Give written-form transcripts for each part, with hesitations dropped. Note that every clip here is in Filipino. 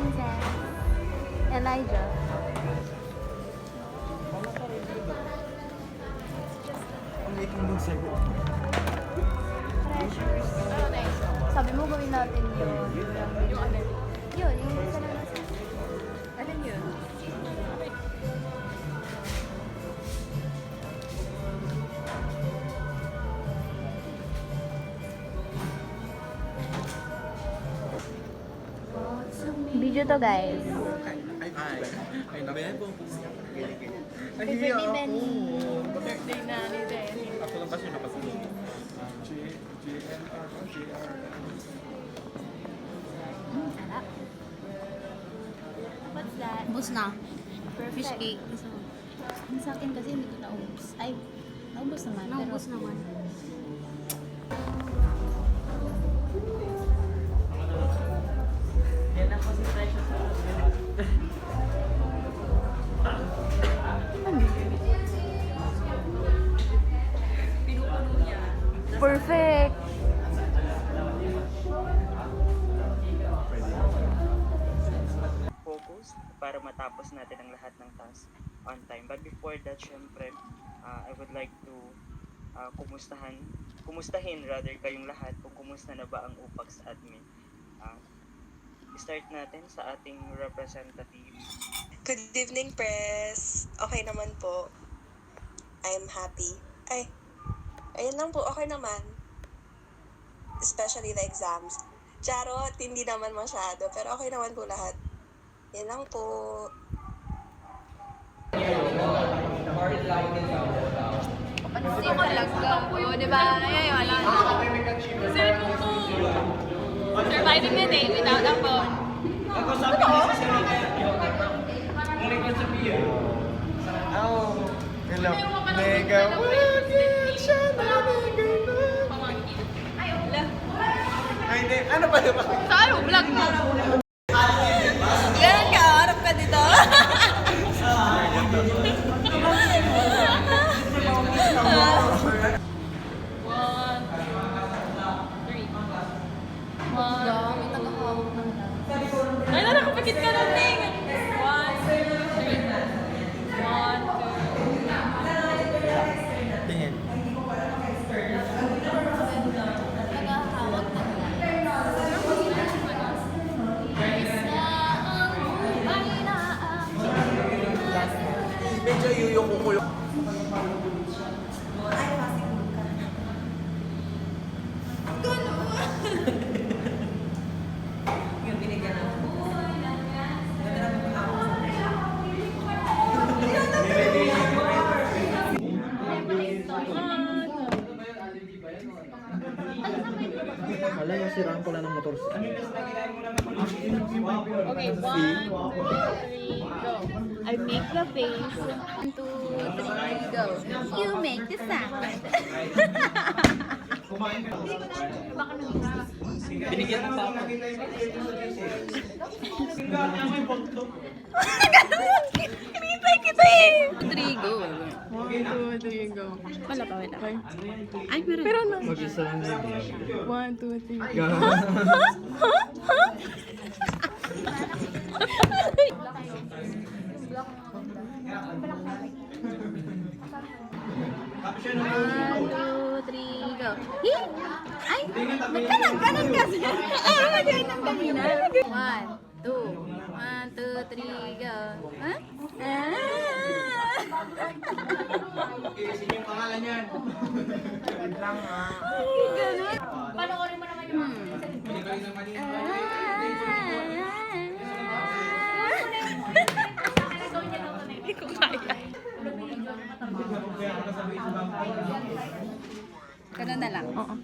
Princess. Elijah. Ang late mo mag-segue. Treasures. Sabi mo gawin natin yun. Yun, yung isa na nasa. Alin yun? Video to guys. Ay, nabayan po. Happy birthday, Benny. Birthday na ni Denny. Ako lang kasi nakasunod. JNR. Sarap. What's that? Ubus na. Perfect. Fish cake. Ang sa akin kasi hindi ko naubos. Ay, naubos naman. Naubos naman. Perfect! Focus para matapos natin ang lahat ng task on time. But before that, syempre, I would like to kumustahin rather kayong lahat kung kumusta na ba ang UPAX admin. Start natin sa ating representative. Good evening, press. Okay naman po. I'm happy. Ayun lang po, okay naman. Especially the exams. Charot, hindi naman masyado. Pero okay naman po lahat. Yan lang po. Pansin ko lang ka po, di ba? Ay, wala na. Cellphone ko. Surviving the day without a phone. Hello. Nega. Ay, hindi. Ano ba diba? Saan mo vlog mo? Ganun ka, harap ka dito. One, three. One. Dami tagahawak ng lang. Ay, nakapikit ka ng ting! One, two, three. One, two. Tingin. Tagahawak ng lang. Isa ang buhay na Medyo yung kukulong. Wala yung siraan ko lang ng motor. Okay, one, two, three, go. I make the face. 1, 2, 3, go. You make the sound. Binigyan ng papa. Hinihintay kita eh. 3, go. 1, 2, 3, go. Wala pa, wala pa. Ay, meron. na. Mag-isa lang din. 1, 2, 3. One, two, three, go. Hee! Ay! Ba't ka nagganon kasi? Ano magayon ng kanina? 1, 2, 3, go. Ha? Yung pangalan yan. Ganon. Panoorin mo naman yung Hindi ko kaya. Ganun na lang. Oo.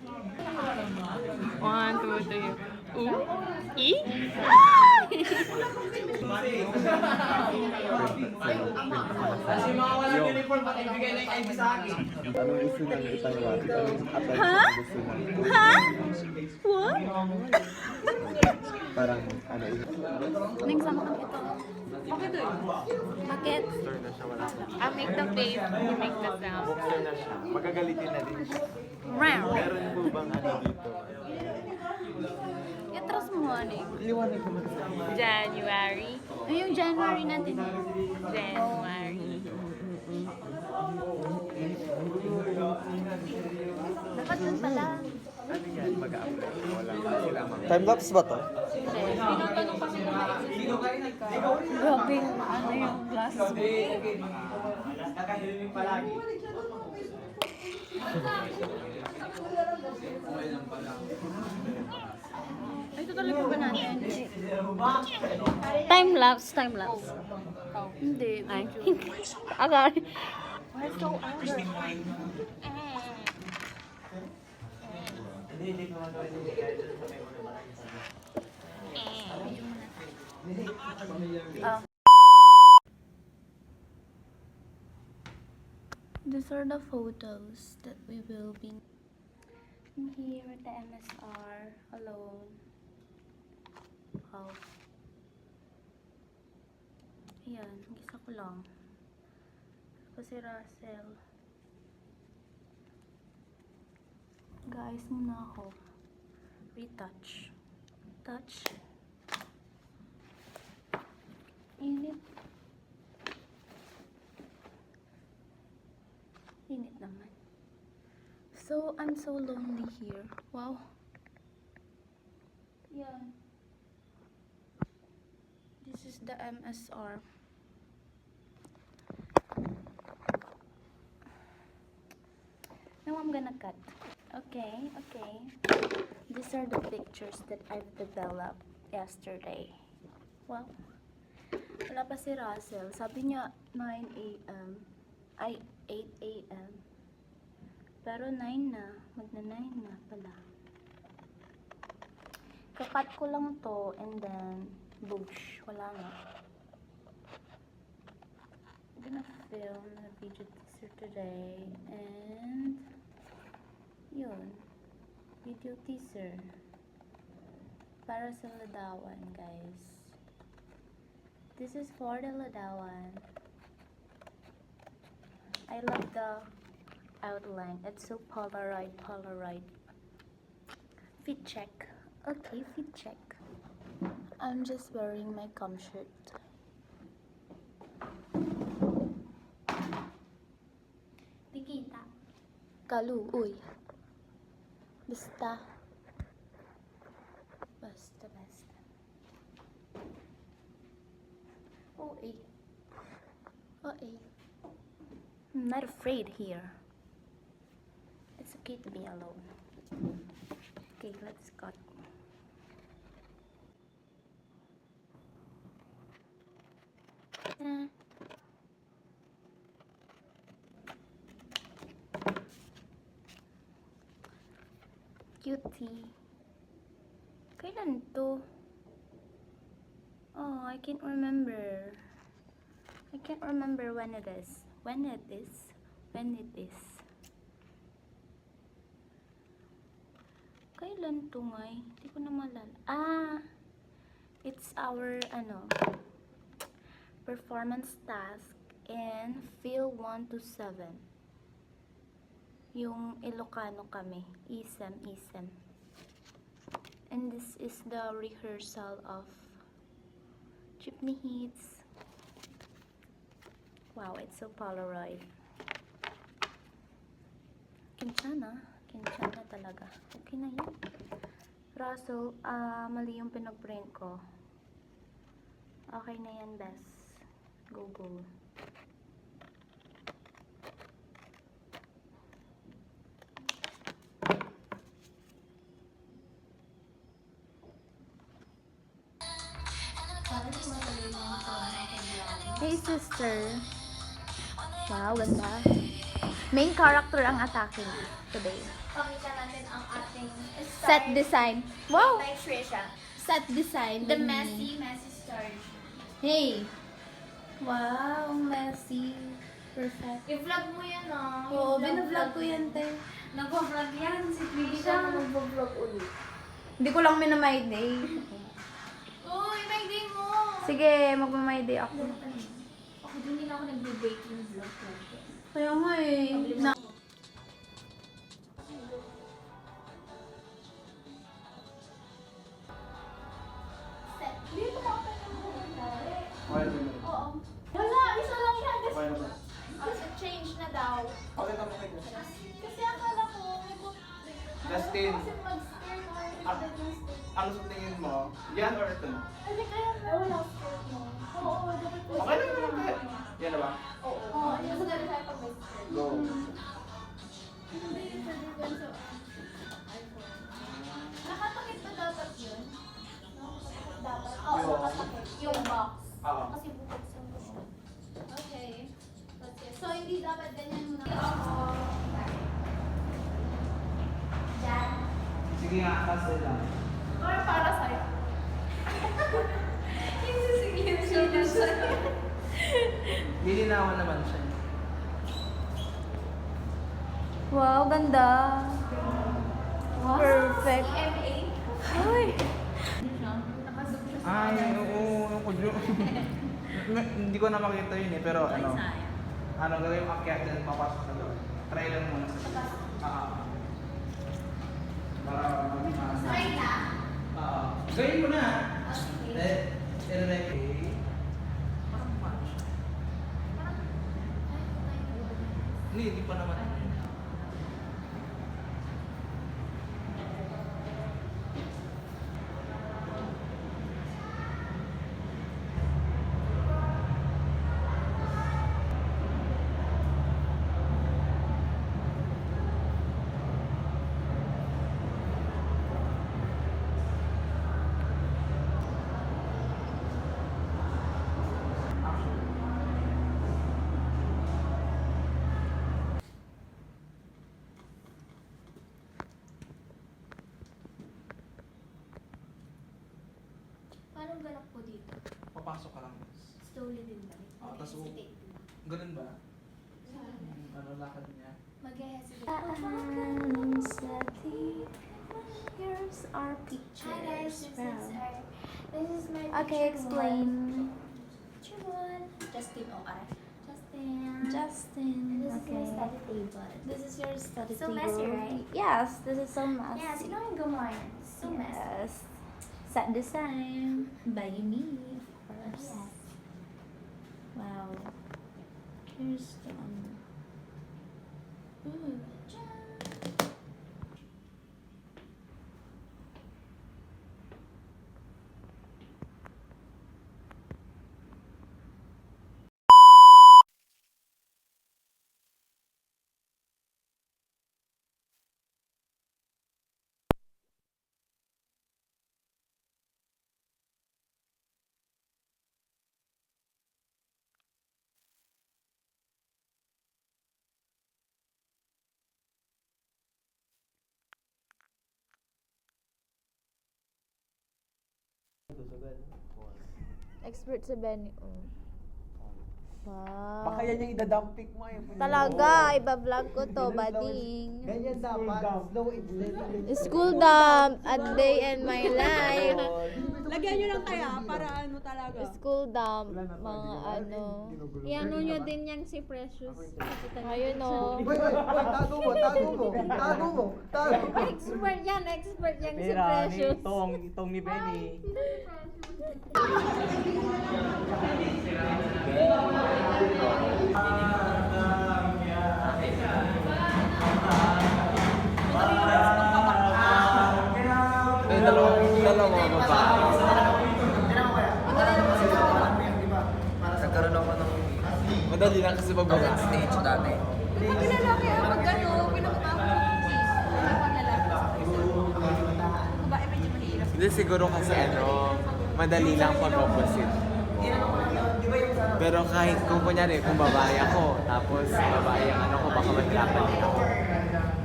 1, 2, 3. E? Kasi mga walang uniform, pakibigay na yung ID sa akin. Anong gusto nang itanggal? Anong apply Ha? gusto mo? Ha? What? Parang ano Nang sama ka ito. Okay, doon. Bakit? na siya, wala na. I make the face, you make the sound. Boxer na siya. Magagalitin na din siya. Meron Meron po bang ano dito? Itras mo, morning. Liwanag naman sa January. Ay, yung January natin. January. Dapat dun pala. Ano yan? Mag-a-apply. Wala pa sila mga... Time-lapse ba to? Grabe yung ano yung glass. Ay, tutuloy po ba natin? Time lapse, time lapse. Hindi. Ay, agar. These are the photos that we will be. And here at the MSR alone. Wow. Ayan, gisa ko lang. Ako si Russell. Guys, muna ako. Retouch. Touch. Init. Init naman. So, I'm so lonely here. Wow. Yan. This is the MSR. Now I'm gonna cut. Okay, okay. These are the pictures that I've developed yesterday. Wow. Wala pa si Russell. Sabi niya 9 a.m. Ay, 8 a.m. Pero 9 na. Magna 9 na pala. Kakat ko lang to and then boosh. Wala na. I'm gonna film a video teaser today and yun. Video teaser. Para sa Ladawan, guys. This is for the Ladawan. I love the outline. It's so Polaroid. Fit check. Okay, fit check. I'm just wearing my com shirt. Dikita. Kalu, uy. Basta. Basta. Okay. I'm not afraid here. It's okay to be alone. Okay, let's cut. Ta-da! Cutie. Kailan to? Oh, I can't remember. I can't remember when it is. When it is. Kailan to ngay? Hindi ko na malala. Ah! It's our, performance task in Phil 1 to 7. Yung Ilocano kami. Isem. And this is the rehearsal of Jeepney Hits. Wow, it's so Polaroid. Kinchana talaga. Okay na yun. Russell, mali yung pinag-print ko. Okay na yan, best. Go. Hey, sister. Wow, ganda. Main character ang attacking today. Pakita natin ang ating Set design. Wow! By Trisha. Set design. The messy story. Hey! Wow, messy. Perfect. I-vlog mo yan, ah. Oo, binavlog ko yan, te. Nag-vlog yan. Si Trisha. Nag-vlog ulit. Hindi ko lang minamay day. Uy, may day mo. Sige, magmamay day ako. Ako din ako nag-baking vlog ko. Kaya nga eh. Wala, isa lang yan. Kasi change na daw. Kasi akala ko, Justin, kasi mag-skirt or ang sa tingin mo, yan or ito? Hindi kaya wala skirt mo. Oo, dapat po. Okay lang naman kaya. Yan na ba? Oo, hindi kasi dali tayo pag may skirt. Go. Hindi, pwede yan sa iPhone. Nakatakit ba dapat yun? Dapat? Oo, nakatakit. Yung box. Oo. Kasi bubuksan ko siya. Okay. That's it. So, hindi dapat ganyan muna. Dad. Sige nga, kasi lang. Or para sa'yo. Yung sisigil siya sa'yo. Nilinawan naman siya. Wow, ganda. Wow. Perfect. MA. Uy. Ay, oo, yung kudyo. Hindi ko na makita yun eh, pero ano. Ano, gagawin yung akyat din, papasok sa loob. Try lang muna sa loob. Para Try na. gawin mo na. Okay. Hindi pa naman. Paano galak po dito? Papasok ka lang. Slowly din ba? Tas Mag-hesitate din. ganun ba? Ano lakad niya? Mag-hesitate. Here's our pictures. Hi guys, this is my Okay, picture explain. one. Picture one. Justin, Justin. Justin. And this is Okay. my study table. This is your study So table. messy, right? Yes, this is so messy. Yeah, sino yung gumawa? So messy. Yes. Set design by me, of course. Yes. Wow. Here's the expert sa Benny. Oh. Wow. Baka yan yung idadump pic mo eh. Talaga, iba-vlog ko to, bading. Ganyan dapat. Slow it. School dump, a day in my life. Lagyan nyo lang kaya para ano talaga. School dump, mga ano. Iano nyo din yan si Precious. Ayun o. Wait, tago mo. Expert yan si Precious. Itong ni Benny. May dalawang babae. Nagkaroon ako ng madali lang kasi magbaba stage dati. Pag lalaki ang mag-ano, pinakatapos ng cheese. Pag lalaki. Babae medyo mahirap. Hindi siguro kasi madali lang pag-opposite. Pero kahit kung kunyari, kung babae ako, tapos babae ang ano ko, baka mahirapan din ako.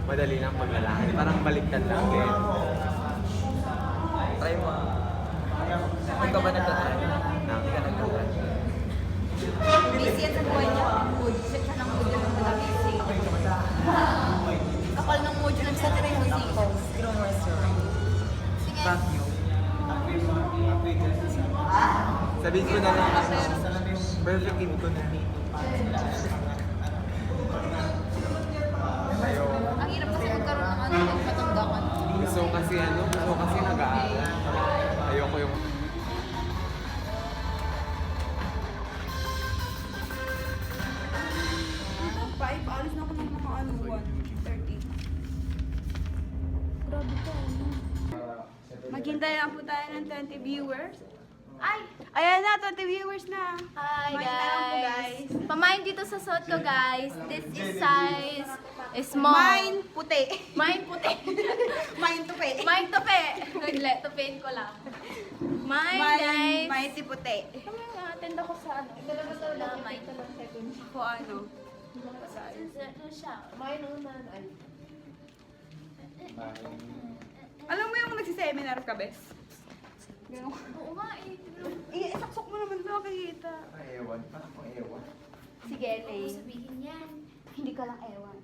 Madali lang pag lalaki. Parang baliktad lang din. Try mo. Hindi ka ba nagtatry? Hindi ka nagtatry. Busy yan sa buhay niya. Mood. Set siya ng mood yung mga busy. Kapal ng mood yung sa tira yung musiko. Sige. Vacuum. Sabihin ko na lang. Perfect in ko na. Ang hirap kasi magkaroon ng ano, matanggakan. Gusto kasi nag-aaral. Ayoko yung Maghintay lang po tayo ng 20 viewers. Ay! Ayan na, 20 viewers na. Hi Kumain na lang po, guys! Pamain dito sa suot ko guys. This is size small. Mine puti. Mine puti. Mine tupi. Mine tupi. Naglet, tupin ko lang. Mine guys. Mine puti. Kami nga, attend ako sa ano. Ito naman sa mine. Ako ano? Ano siya? Alam mo yung nagsiseminar ka, Bes? Oo nga eh. Isaksok mo naman daw kakita. Ewan. Paano kung ewan? Sige, Lay. Sabihin yan. Hindi ka lang ewan.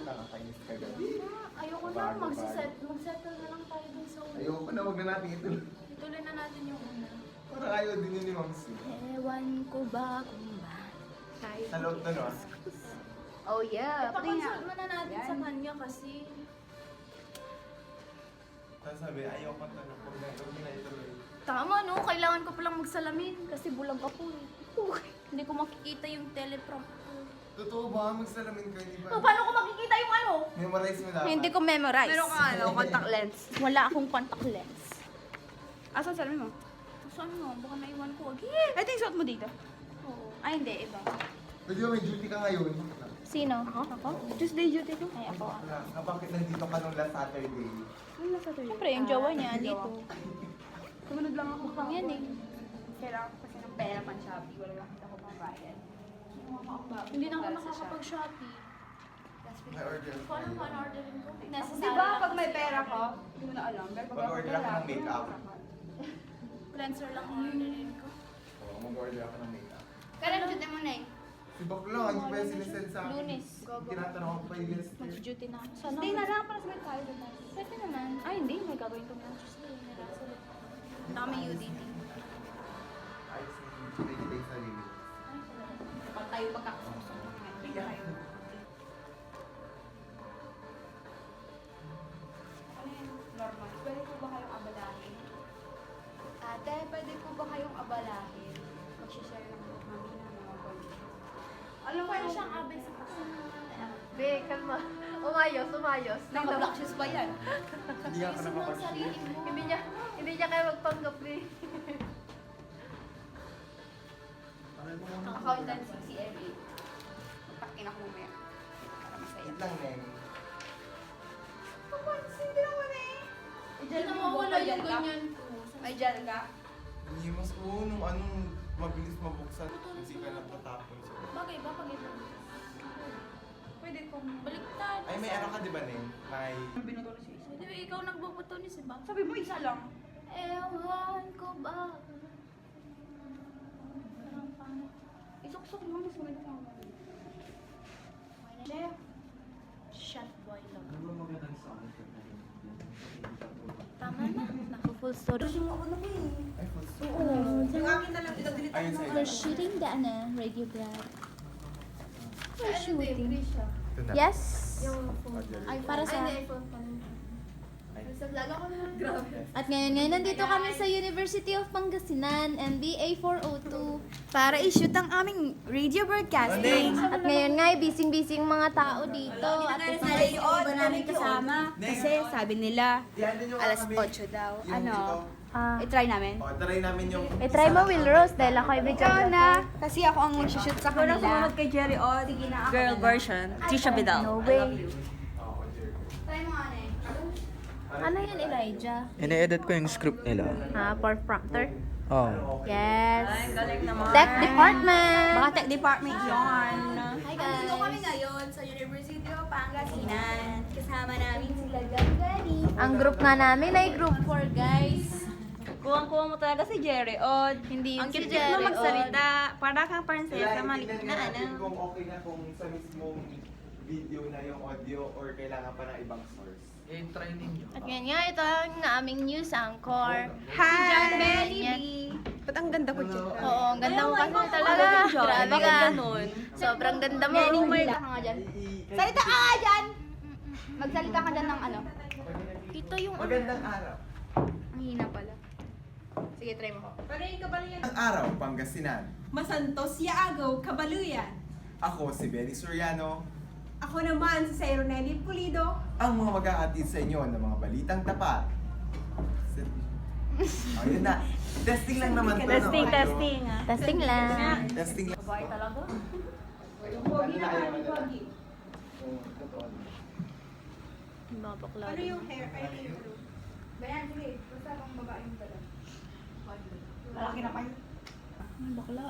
Nakakainis ka ganun. Ayoko na, magsettle na lang tayo dun sa una. Ayoko na, wag na natin ito. Ituloy na natin yung una. Parang ayaw din yun ni Mamsi. Ewan ko ba kung ba Sa loob na no? Oh yeah. ipakonsult mo na natin sa kanya kasi Tapos sabi, ayaw ka na. Huwag na ituloy. tama no, kailangan ko palang magsalamin kasi bulag ako eh. Hindi ko makikita yung teleprompter. Totoo ba? Magsalamin ka, di ba? So, paano ko makikita yung ano? Memorize mo dapat. Hindi ko memorize. Meron ka ano, contact lens. Wala akong contact lens. Asan salamin mo? Saan mo? Baka naiwan ko again. Ito yung suot mo dito. Oo. Ay, hindi. Iba. Pwede ba may duty ka ngayon? Sino? Ako? Tuesday duty ko. Ay, ako. Bakit nandito ka nung last Saturday? Ano na sa tuyo? Siyempre, yung jowa niya dito. Sumunod lang ako. Mukhang yan eh. Kailangan ko kasi ng pera pan Shopee. Wala lang kita ko pang bayad. Hindi na ako nakakapag-Shopee. May order. Paano pa orderin ko? Di ba pag may pera ko, hindi mo na alam. Pero pag Mag-order ako ng makeup. Cleanser lang orderin ko. Oo, mag-order ako ng makeup. Kailan duty mo na eh? Si Bakla, hindi pa yung sinisend sa akin. Lunes. Tinatanong ako pa yung list. Mag-duty na ako. Sana. Hindi na lang para sa may tayo doon. Pwede naman. Ay, hindi. May gagawin ko na. Tuesday. Dami UDT. Ayos na yung 20 days na rin. Pag tayo pagkakasama. Bigla kayo. Ano yun? Normal. Pwede po ba kayong abalahin? Ate, pwede po ba kayong abalahin? Mag-share ng book namin na mga content. Alam mo yung siyang abay sa kasi. Be, kalma. Umayos. naka-black shoes pa yan. Hindi nga ako nakapag-share. Hindi niya kayo magpanggap, be. Accountancy, CFA. Takin ako mamaya. Para masaya. Wait lang, Neng. Hindi naman eh. Hindi na mawala yung ganyan ko. May gel ka? Hindi mas nung anong mabilis mabuksan. Hindi ka natatapon. Bagay ba pag ito? Pwede kong... Baliktad. Ay, may ano ka di ba, Neng? May... Binoto na si Isa. Hindi ba ikaw nagbubuto ni si Bang? Sabi mo isa lang. Ewan ko ba? Isuksok mo mas maganda ka. Share. Shot boy lang. Tama na. Naka-full story. Ay, full stop. Yung akin na lang ito. Ayun sa'yo. We're shooting the radio vlog. We're shooting. Ito na. Yes. Order. Ay, para sa... Sa vlog ako na. Grabe. At ngayon nandito kami sa University of Pangasinan, MBA 402, para i-shoot ang aming radio broadcasting. At ngayon nga, busy-busy yung mga tao dito. At ito nga yung iba namin kasama. Kasi sabi nila, alas 8 daw. Ano? I-try namin. O, try namin yung... try mo, Will Rose, dahil ako ay Ikaw na. Kasi ako ang mag-shoot sa kanila. Sumunod kay Jerry O. Girl version. Trisha Vidal. No way. Oo, Jerry. Try mo ano eh. Ano yan, Elijah? Ine-edit ko yung script nila. Ha, for prompter? Oh. Yes. Galing naman. Tech department. Baka tech department yun. Hi guys. Dito kami ngayon sa University of Pangasinan. Kasama namin sila Gangani. Ang group nga namin ay group 4, guys. Kuwang-kuwa mo talaga si Jerry O. Hindi Ang yung si cute Jerry mo magsalita. Para kang prinsesa, maliit na ano. Kung okay na kung sa mismong video na yung audio or kailangan pa ng ibang source. Yung training nyo. At ngayon nga, ito ang aming news anchor. Hi, John Belly Yan. Ba't ang ganda ko dyan? Oo, ang ganda mo kasi talaga. Grabe ka. Sobrang ganda mo. Oh my God. Ka dyan. Salita ka nga dyan! Magsalita ka dyan ng ano? Ito yung Magandang araw. Ang hina pala. Sige, try mo. Ang araw, Pangasinan. Masantos Yaagaw, Kabaluyan. Ako si Benny Soriano. Ako naman si Sayronelli Pulido. ang mga mag-aatid sa inyo ng mga balitang tapat. Ayun na. Testing lang naman to. Testing, no? testing. Testing lang. Testing lang. Babae talaga? Mga bakla. Ano yung hair? Ay, hair. Bayan, sige. Basta kang babae yung dala. Malaki na pa yun. Bakla.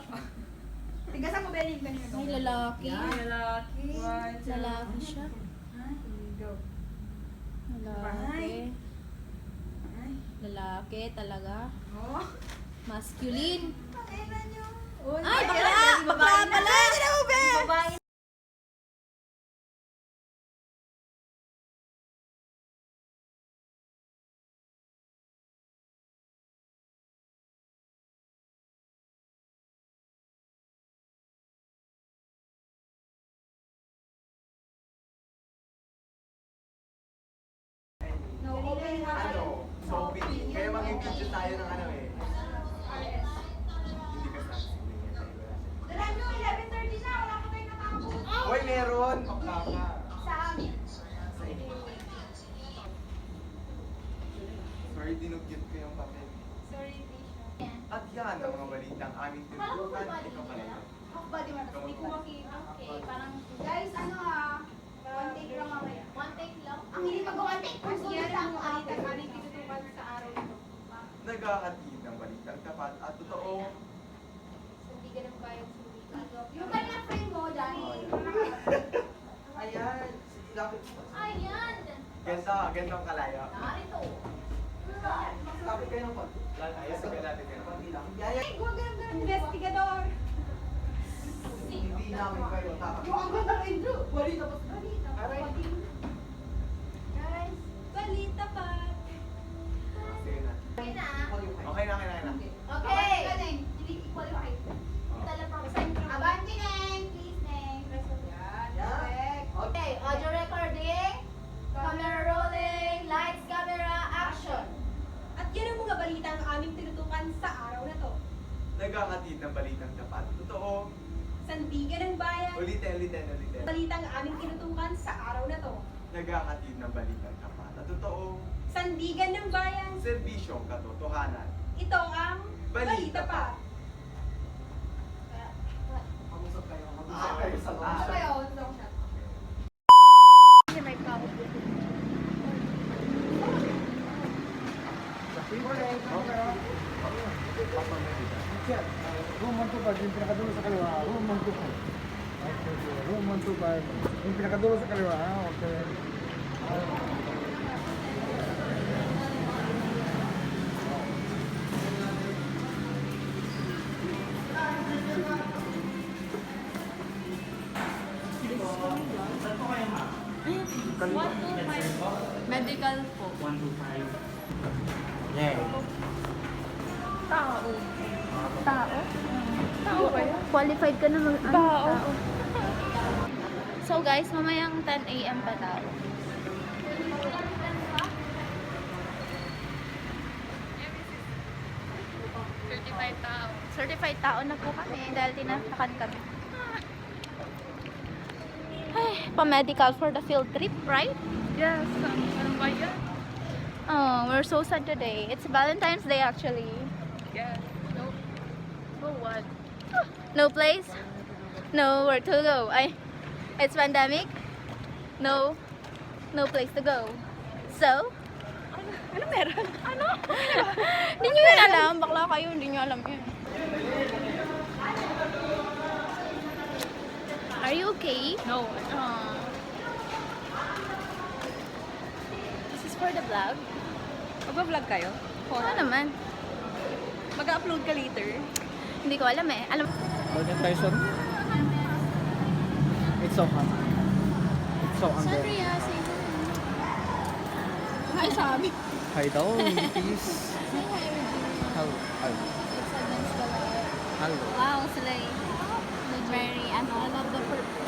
Tigasan mo ba yung ganyan? Ay, lalaki. Lalaki. Lalaki siya. Go. Lalaki. Lalaki talaga. Oh. Masculine. Pakailan nyo. Ay, bakla! Bakla pala! Hindi na mo, be! Babae. No, open na. So, kaya mag-video tayo ng ano eh. Hindi ka sa Dala nyo, 11:30 na. Wala pa tayo natapos. Hoy, meron! Bakla ka. Sa amin. Sorry, dinugyot ko yung papel. Sorry, Tisha. At yan ang mga balitang aming tinutukan. Ikaw pala ito. Body mo. Hindi ko makita. Okay, parang... Guys, ano ah. One take lang mamaya. One take lang? Ang hindi mag-one take. First year lang mo alita. Kanin tinutupan sa araw nito. Nagkakatid ng balitang tapat at totoo. Hindi ka nang bayad sa week. Yung kanya friend mo, Johnny. Ayan! Lapit mo. Ayan! Gantong kalayo. Narito. Lapit kayo ng konti. Ayos, sabihin natin kayo. Konti lang. Ay, huwag ganun. Investigador. Hindi namin kayo tapos. Yung ang ganda ng intro. Balita pa. Balita pa. Aray. Guys, balita pa. Sige na. Okay na. Okay na. Okay. Hindi qualify. Abante, Neng. Please, Neng. Yan. Perfect. Okay, audio recording. Camera rolling. Lights, camera, action. At yan ang mga balita ang aming tinutukan sa araw na to. Nagkakatid ng balitang tapat. Totoo. Sandigan ng bayan. Ulitin. Balitang aming tinutukan sa araw na to. Nagkakatid ng balitang tapat. At totoo. Sandigan ng bayan. Serbisyong katotohanan. Ito ang balita pa. Mag-usap kayo. Mag-usap kayo sa Ano loob. kayo? Long shot. Room 125, yung pinakadulo sa kaliwa. Room 125. Room 125. Yung pinakadulo sa kaliwa. Okay. Medical po. 125. Tao. Tao ba yun? Qualified ka na mag tao. So guys, mamayang 10 a.m. pa daw. Certified tao na po kami dahil tinatakan kami. Ay, pa-medical for the field trip, right? Yes. Ano ba yan? Oh, we're so sad today. It's Valentine's Day actually. Yes. No. No what? No place? No where to go. It's pandemic? No place to go. So? Ano meron? Ano? Hindi nyo yun alam. Bakla kayo, hindi nyo alam yun. Are you okay? No. This is for the vlog. Mag-vlog kayo? Oo naman. Mag-upload ka later? Hindi ko alam eh. Alam Golden Tyson. It's so hot. It's so under. Sandria, say hi. Hi, sabi. Hi daw, please. Say hi, Regina. Hello. It's advanced pala. Hello. Wow, slay. The very, I love the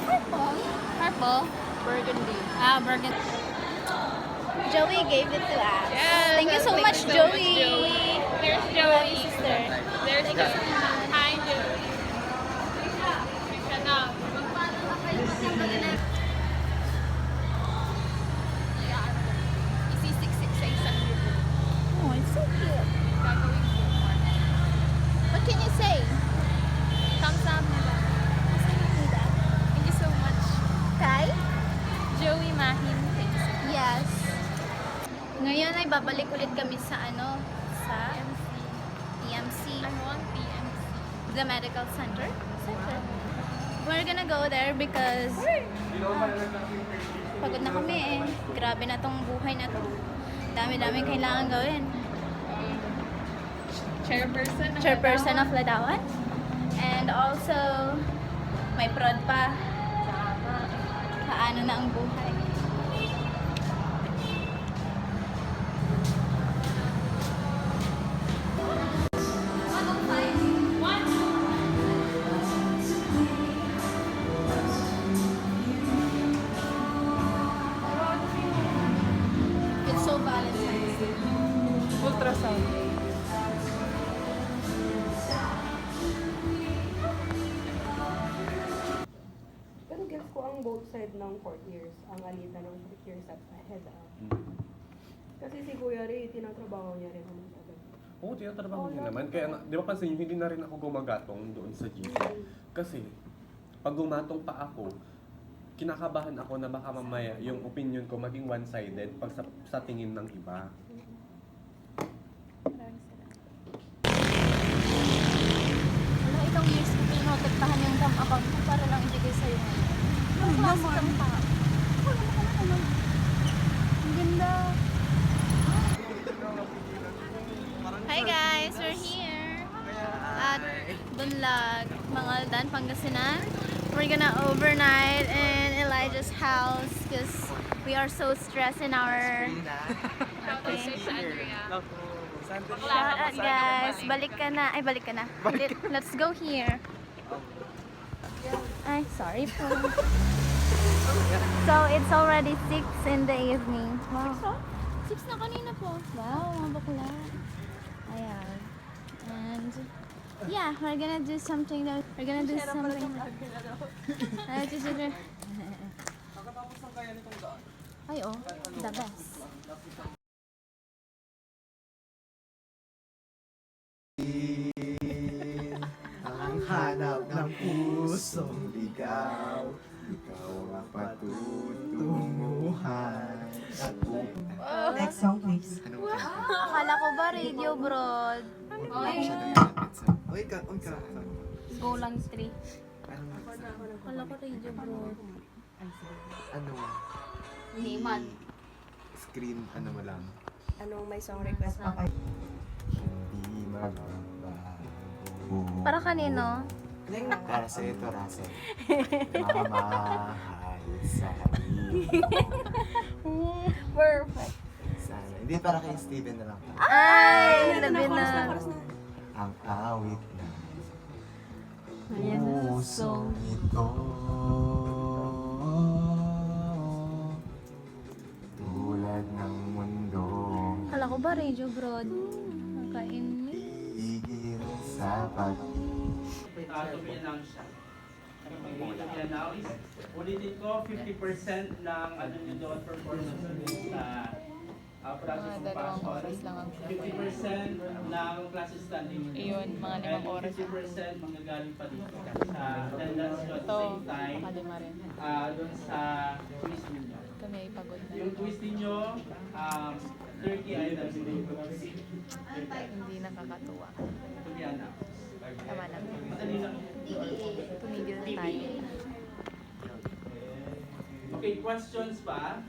purple. Purple? Burgundy. Burgundy. Joey gave it to us. Yes, Thank you so much, Joey. There's I love you, Joey. sister. There's Joey. Hi, Joey. Shut up. Ngayon ay babalik ulit kami sa sa PMC. I want PMC. The medical center. We're gonna go there because pagod na kami eh. Grabe na tong buhay na to. Dami-dami kailangan gawin. Chairperson of Ladawan. And also, may prod pa. Paano na ang buhay. It's so Valentine's Day. Ultrasound. Pero gets ko ang both side ng 4 years, ang alita ng 4 years at head up. Kasi si Kuya Ray, tinatrabaho niya rin naman sa ganun. Oo, tinatrabaho niya naman. Kaya, di ba pansin niyo, hindi na rin ako gumagatong doon sa GC. Kasi, pag gumatong pa ako, kinakabahan ako na baka mamaya yung opinion ko maging one-sided pag sa tingin ng iba. Wala, itong years ko pinotektahan yung cam account ko para lang ibigay sa'yo ngayon. Ang klase kang tao. Wala mo ka na. Ang ganda. Hi guys, we're here at Bunlag, Mangaldan, Pangasinan. We're gonna overnight in Elijah's house because we are so stressed in our... Okay. Shout out guys, balik ka na. Ay, balik ka na. Let's go here. Ay, sorry po. So, it's already 6 in the evening. Wow. 6 na kanina po. Wow, mga bakla. Ayan. And, yeah, we're gonna do something that... We're gonna do something that... Ay, oh. The best. Ang hanap ng pusong ligaw, ikaw ang patutunguhan. Next song, please. Akala ko ba radio broad? Uy, ka. Go lang 3. Akala ko radio broad. Ano? Liman. Screen, ano mo lang? Anong may song request pa? Hindi magbabago. Para kanino? Para sa ito, Russell. Mamahal sa Perfect. sana. Hindi, para kay Steven na lang. Ay, labi na. Ang awit na Ayan na. pusong ito. Tulad ng mundong Akala ko ba radio broad? Nakainis. tigil sa To be announced siya. To be announced. Ulitin ko, 50% ng ano nyo doon, performance nyo sa process of passion. 50% ng classes standing nyo. Ayun, mga 5 oras. And 50% manggagaling pa dito sa attendance nyo at the same time. Doon sa quiz ninyo. Kami ay pagod na. Yung quiz ninyo, 30 items din. Hindi nakakatuwa. To be announced. Tama na. Madali lang. Tumigil na tayo. Okay, questions pa?